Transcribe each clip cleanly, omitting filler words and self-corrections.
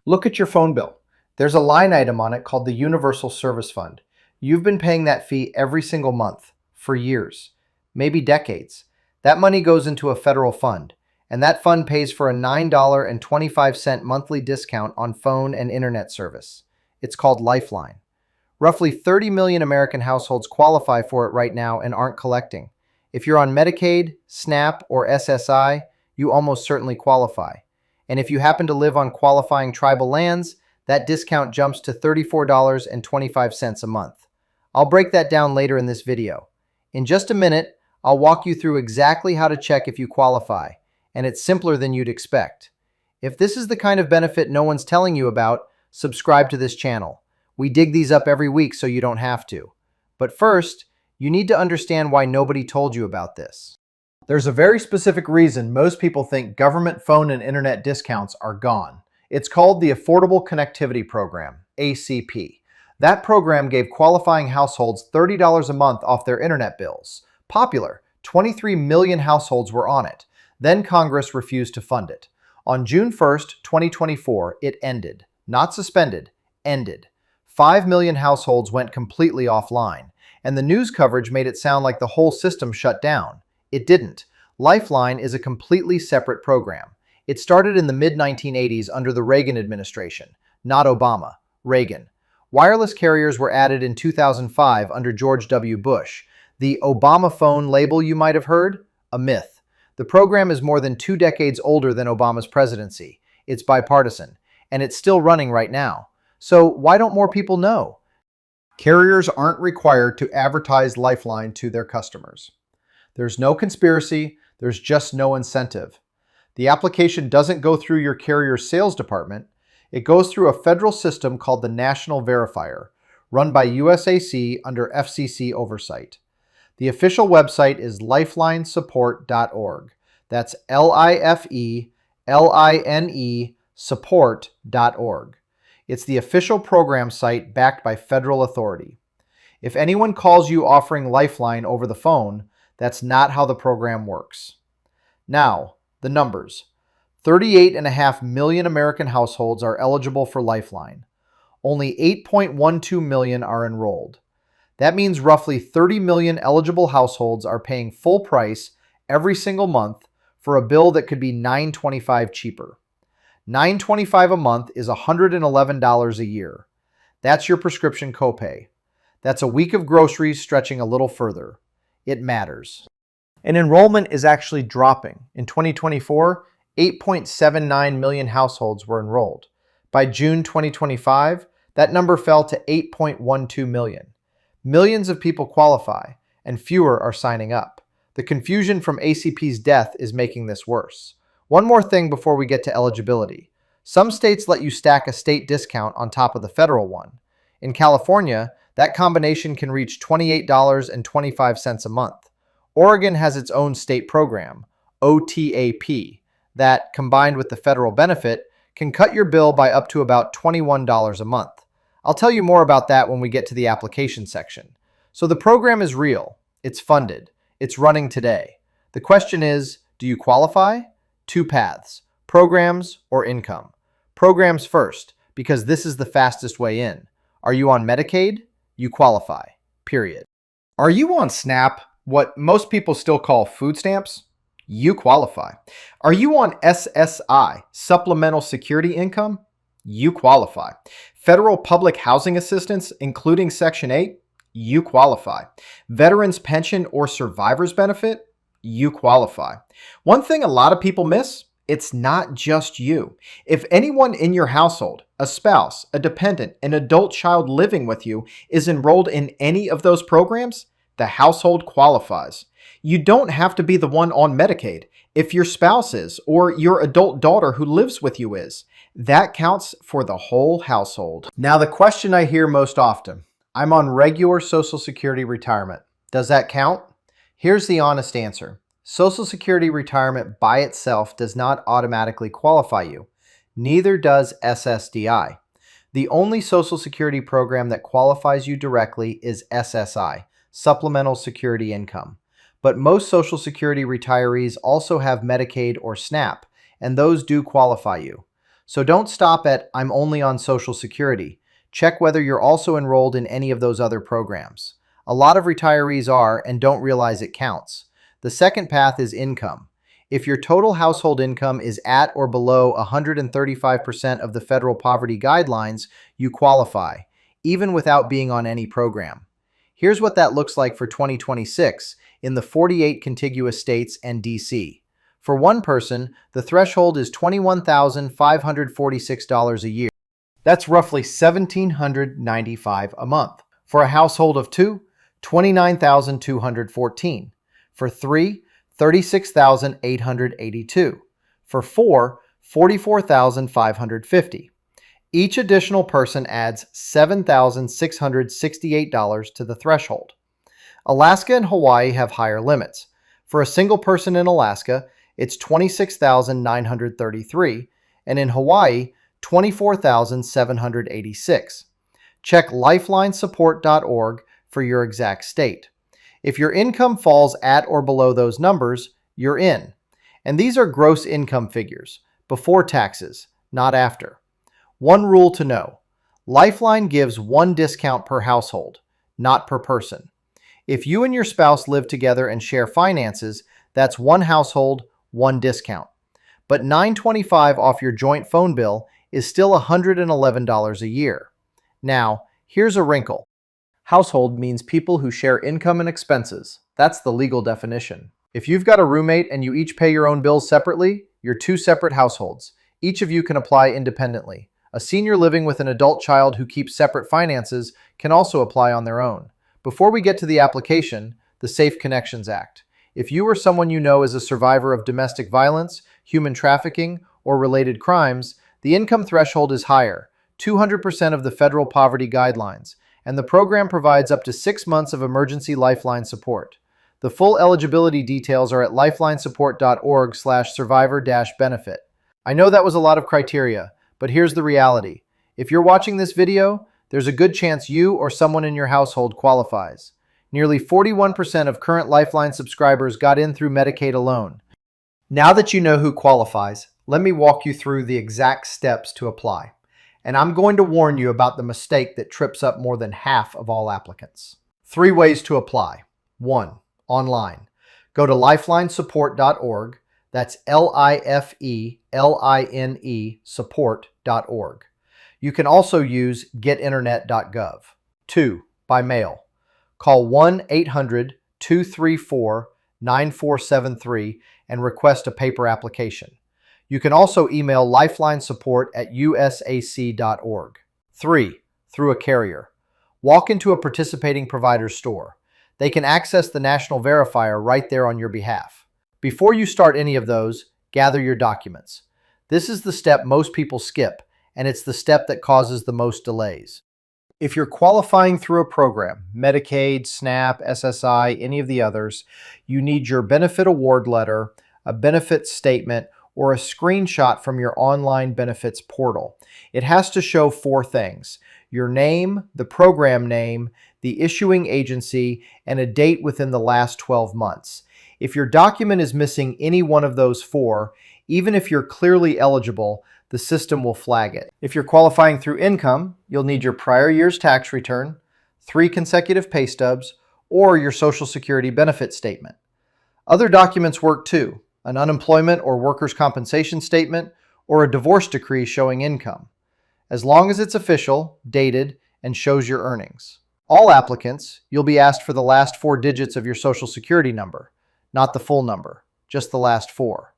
Look at your phone bill. There's a line item on it called the Universal Service Fund. You've been paying that fee every single month for years, maybe decades. That money goes into a federal fund, and that fund pays for a $9.25 monthly discount on phone and internet service. It's called Lifeline. Roughly 30 million American households qualify for it right now and aren't collecting. If you're on Medicaid, SNAP, or SSI, you almost certainly qualify. And if you happen to live on qualifying tribal lands, that discount jumps to $34.25 a month. I'll break that down later in this video. In just a minute, I'll walk you through exactly how to check if you qualify, and it's simpler than you'd expect. If this is the kind of benefit no one's telling you about, subscribe to this channel. We dig these up every week so you don't have to. But first, you need to understand why nobody told you about this. There's a very specific reason most people think government phone and internet discounts are gone. It's called the Affordable Connectivity Program, ACP. That program gave qualifying households $30 a month off their internet bills. Popular, 23 million households were on it. Then Congress refused to fund it. On June 1st, 2024, it ended. Not suspended, ended. 5 million households went completely offline, and the news coverage made it sound like the whole system shut down. It didn't. Lifeline is a completely separate program. It started in the mid-1980s under the Reagan administration, not Obama, Reagan. Wireless carriers were added in 2005 under George W. Bush. The Obama phone label you might have heard? A myth. The program is more than 2 decades older than Obama's presidency. It's bipartisan, and it's still running right now. So why don't more people know? Carriers aren't required to advertise Lifeline to their customers. There's no conspiracy, there's just no incentive. The application doesn't go through your carrier's sales department. It goes through a federal system called the National Verifier, run by USAC under FCC oversight. The official website is lifelinesupport.org. That's LIFELINE support.org. It's the official program site backed by federal authority. If anyone calls you offering Lifeline over the phone, that's not how the program works. Now, the numbers. 38.5 million American households are eligible for Lifeline. Only 8.12 million are enrolled. That means roughly 30 million eligible households are paying full price every single month for a bill that could be $9.25 cheaper. $9.25 a month is $111 a year. That's your prescription copay. That's a week of groceries stretching a little further. It matters. And enrollment is actually dropping. In 2024, 8.79 million households were enrolled. By June 2025, that number fell to 8.12 million. Millions of people qualify, and fewer are signing up. The confusion from ACP's death is making this worse. One more thing before we get to eligibility. Some states let you stack a state discount on top of the federal one. In California, that combination can reach $28.25 a month. Oregon has its own state program, OTAP, that, combined with the federal benefit, can cut your bill by up to about $21 a month. I'll tell you more about that when we get to the application section. So the program is real, it's funded, it's running today. The question is, do you qualify? 2 paths, programs or income. Programs first, because this is the fastest way in. Are you on Medicaid? You qualify, period. Are you on SNAP, what most people still call food stamps? You qualify. Are you on SSI, Supplemental Security Income? You qualify. Federal Public Housing Assistance, including Section 8? You qualify. Veterans Pension or Survivor's Benefit? You qualify. One thing a lot of people miss, it's not just you. If anyone in your household, a spouse, a dependent, an adult child living with you, is enrolled in any of those programs, the household qualifies. You don't have to be the one on Medicaid. If your spouse is, or your adult daughter who lives with you is, that counts for the whole household. Now the question I hear most often, I'm on regular Social Security retirement. Does that count? Here's the honest answer. Social Security retirement by itself does not automatically qualify you. Neither does SSDI. The only Social Security program that qualifies you directly is SSI, Supplemental Security Income. But most Social Security retirees also have Medicaid or SNAP, and those do qualify you. So don't stop at "I'm only on Social Security." Check whether you're also enrolled in any of those other programs. A lot of retirees are and don't realize it counts. The second path is income. If your total household income is at or below 135% of the federal poverty guidelines, you qualify, even without being on any program. Here's what that looks like for 2026 in the 48 contiguous states and DC. For one person, the threshold is $21,546 a year. That's roughly $1,795 a month. For a household of two, $29,214. For three, $36,882. For four, $44,550. Each additional person adds $7,668 to the threshold. Alaska and Hawaii have higher limits. For a single person in Alaska, it's $26,933, and in Hawaii, $24,786. Check lifelinesupport.org for your exact state. If your income falls at or below those numbers, you're in. And these are gross income figures, before taxes, not after. One rule to know: Lifeline gives one discount per household, not per person. If you and your spouse live together and share finances, that's one household, one discount. But $925 off your joint phone bill is still $111 a year. Now, here's a wrinkle. Household means people who share income and expenses. That's the legal definition. If you've got a roommate and you each pay your own bills separately, you're two separate households. Each of you can apply independently. A senior living with an adult child who keeps separate finances can also apply on their own. Before we get to the application, the Safe Connections Act. If you or someone you know is a survivor of domestic violence, human trafficking, or related crimes, the income threshold is higher, 200% of the federal poverty guidelines, and the program provides up to 6 months of emergency Lifeline support. The full eligibility details are at lifelinesupport.org/survivor-benefit. I know that was a lot of criteria, but here's the reality. If you're watching this video, there's a good chance you or someone in your household qualifies. Nearly 41% of current Lifeline subscribers got in through Medicaid alone. Now that you know who qualifies, let me walk you through the exact steps to apply. And I'm going to warn you about the mistake that trips up more than half of all applicants. 3 ways to apply. 1. Online. Go to lifelinesupport.org. That's LIFELINE support.org. You can also use getinternet.gov. 2. By mail. Call 1-800-234-9473 and request a paper application. You can also email lifelinesupport@usac.org. 3. Through a carrier. Walk into a participating provider's store. They can access the National Verifier right there on your behalf. Before you start any of those, gather your documents. This is the step most people skip, and it's the step that causes the most delays. If you're qualifying through a program, Medicaid, SNAP, SSI, any of the others, you need your benefit award letter, a benefit statement, or a screenshot from your online benefits portal. It has to show 4 things: your name, the program name, the issuing agency, and a date within the last 12 months. If your document is missing any one of those 4, even if you're clearly eligible, the system will flag it. If you're qualifying through income, you'll need your prior year's tax return, 3 consecutive pay stubs, or your Social Security benefit statement. Other documents work too: an unemployment or workers' compensation statement, or a divorce decree showing income, as long as it's official, dated, and shows your earnings. All applicants, you'll be asked for the last 4 digits of your Social Security number, not the full number, just the last 4.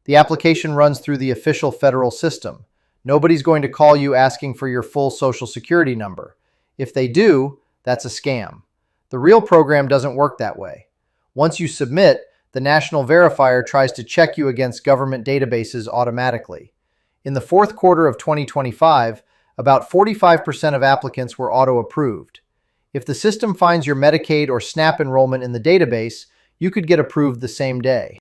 The application runs through the official federal system. Nobody's going to call you asking for your full Social Security number. If they do, that's a scam. The real program doesn't work that way. Once you submit, the National Verifier tries to check you against government databases automatically. In the 4th quarter of 2025, about 45% of applicants were auto-approved. If the system finds your Medicaid or SNAP enrollment in the database, you could get approved the same day.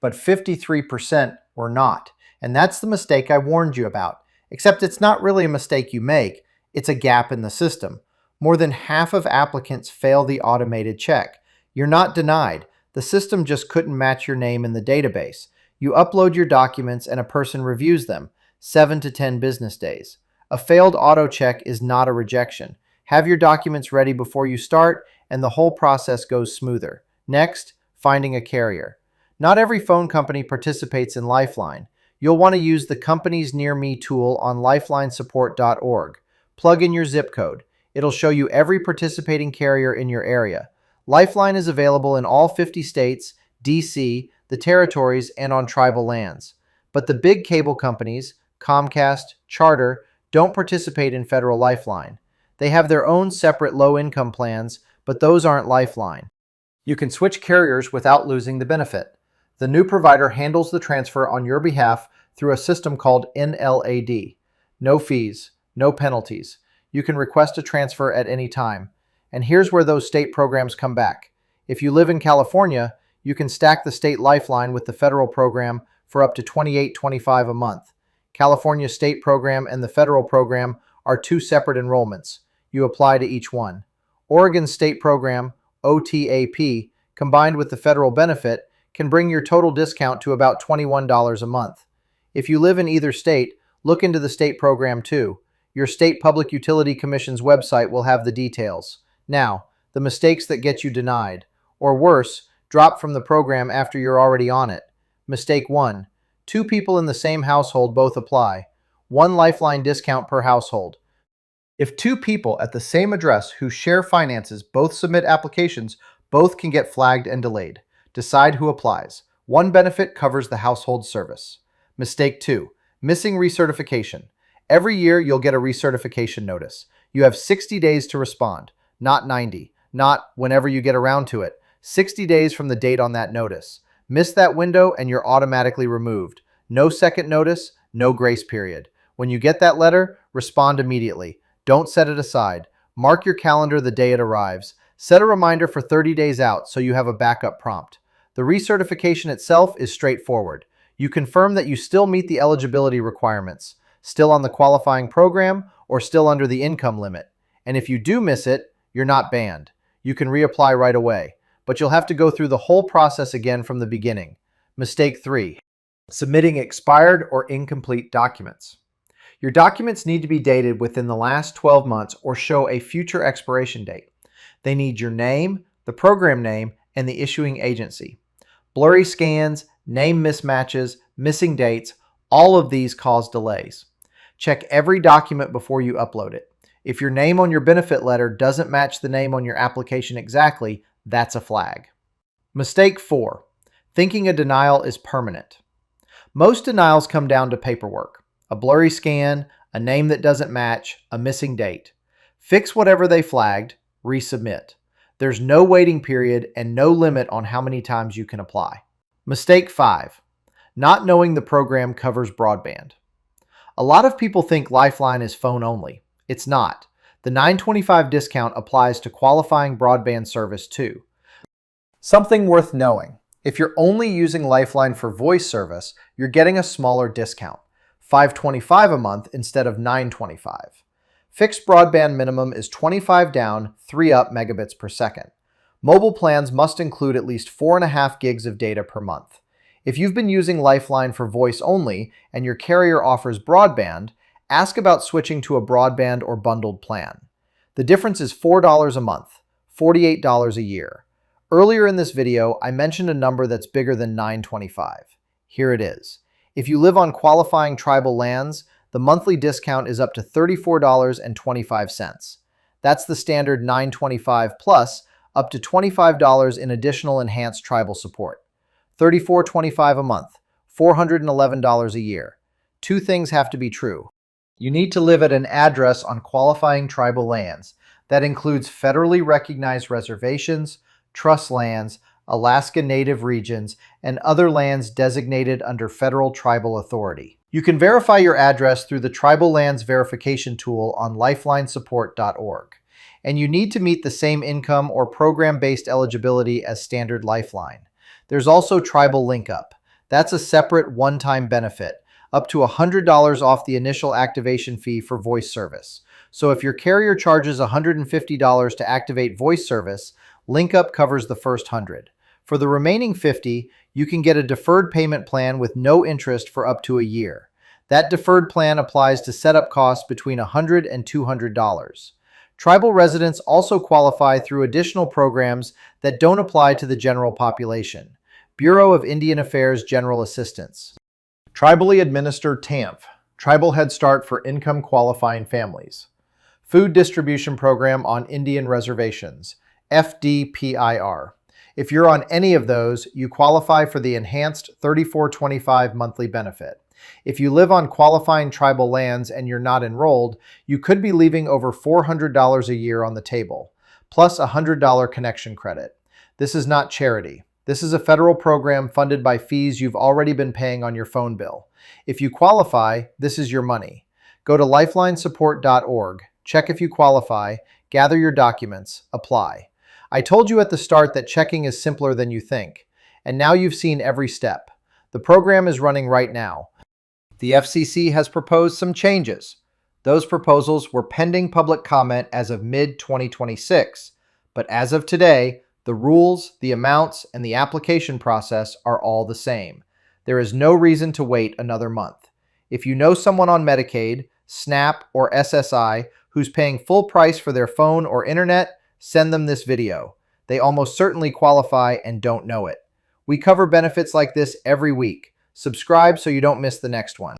But 53% were not, and that's the mistake I warned you about. Except it's not really a mistake you make, it's a gap in the system. More than half of applicants fail the automated check. You're not denied. The system just couldn't match your name in the database. You upload your documents and a person reviews them. 7 to 10 business days. A failed auto check is not a rejection. Have your documents ready before you start, and the whole process goes smoother. Next, finding a carrier. Not every phone company participates in Lifeline. You'll want to use the Companies Near Me tool on lifelinesupport.org. Plug in your zip code. It'll show you every participating carrier in your area. Lifeline is available in all 50 states, DC, the territories, and on tribal lands. But the big cable companies, Comcast, Charter, don't participate in federal Lifeline. They have their own separate low-income plans, but those aren't Lifeline. You can switch carriers without losing the benefit. The new provider handles the transfer on your behalf through a system called NLAD. No fees, no penalties. You can request a transfer at any time. And here's where those state programs come back. If you live in California, you can stack the state Lifeline with the federal program for up to $28.25 a month. California state program and the federal program are two separate enrollments. You apply to each one. Oregon's state program, OTAP, combined with the federal benefit, can bring your total discount to about $21 a month. If you live in either state, look into the state program too. Your state Public Utility Commission's website will have the details. Now, the mistakes that get you denied, or worse, drop from the program after you're already on it. Mistake 1. 2 people in the same household both apply. 1 Lifeline discount per household. If 2 people at the same address who share finances both submit applications, both can get flagged and delayed. Decide who applies. 1 benefit covers the household service. Mistake 2. Missing recertification. Every year you'll get a recertification notice. You have 60 days to respond, not 90, not whenever you get around to it. 60 days from the date on that notice. Miss that window and you're automatically removed. No second notice, no grace period. When you get that letter, respond immediately. Don't set it aside. Mark your calendar the day it arrives. Set a reminder for 30 days out so you have a backup prompt. The recertification itself is straightforward. You confirm that you still meet the eligibility requirements, still on the qualifying program, or still under the income limit. And if you do miss it, you're not banned. You can reapply right away, but you'll have to go through the whole process again from the beginning. Mistake 3. Submitting expired or incomplete documents. Your documents need to be dated within the last 12 months or show a future expiration date. They need your name, the program name, and the issuing agency. Blurry scans, name mismatches, missing dates, all of these cause delays. Check every document before you upload it. If your name on your benefit letter doesn't match the name on your application exactly, that's a flag. Mistake 4. Thinking a denial is permanent. Most denials come down to paperwork. A blurry scan, a name that doesn't match, a missing date. Fix whatever they flagged, resubmit. There's no waiting period and no limit on how many times you can apply. Mistake 5. Not knowing the program covers broadband. A lot of people think Lifeline is phone only. It's not. The $9.25 discount applies to qualifying broadband service too. Something worth knowing. If you're only using Lifeline for voice service, you're getting a smaller discount, $5.25 a month instead of $9.25. Fixed broadband minimum is 25 down, 3 up megabits per second. Mobile plans must include at least 4.5 gigs of data per month. If you've been using Lifeline for voice only and your carrier offers broadband, ask about switching to a broadband or bundled plan. The difference is $4 a month, $48 a year. Earlier in this video, I mentioned a number that's bigger than $9.25. Here it is. If you live on qualifying tribal lands, the monthly discount is up to $34.25. That's the standard $9.25 plus up to $25 in additional enhanced tribal support. $34.25 a month, $411 a year. 2 things have to be true. You need to live at an address on qualifying tribal lands. That includes federally recognized reservations, trust lands, Alaska Native regions, and other lands designated under federal tribal authority. You can verify your address through the Tribal Lands Verification tool on lifelinesupport.org. And you need to meet the same income or program-based eligibility as standard Lifeline. There's also Tribal LinkUp. That's a separate one-time benefit, up to $100 off the initial activation fee for voice service. So if your carrier charges $150 to activate voice service, LinkUp covers the first $100. For the remaining $50, you can get a deferred payment plan with no interest for up to a year. That deferred plan applies to setup costs between $100 and $200. Tribal residents also qualify through additional programs that don't apply to the general population. Bureau of Indian Affairs General Assistance. Tribally administered TANF, Tribal Head Start for Income Qualifying Families. Food Distribution Program on Indian Reservations, FDPIR. If you're on any of those, you qualify for the enhanced $34.25 monthly benefit. If you live on qualifying tribal lands and you're not enrolled, you could be leaving over $400 a year on the table, plus a $100 connection credit. This is not charity. This is a federal program funded by fees you've already been paying on your phone bill. If you qualify, this is your money. Go to lifelinesupport.org, check if you qualify, gather your documents, apply. I told you at the start that checking is simpler than you think, and now you've seen every step. The program is running right now. The FCC has proposed some changes. Those proposals were pending public comment as of mid-2026, but as of today, the rules, the amounts, and the application process are all the same. There is no reason to wait another month. If you know someone on Medicaid, SNAP, or SSI who's paying full price for their phone or internet, send them this video. They almost certainly qualify and don't know it. We cover benefits like this every week. Subscribe so you don't miss the next one.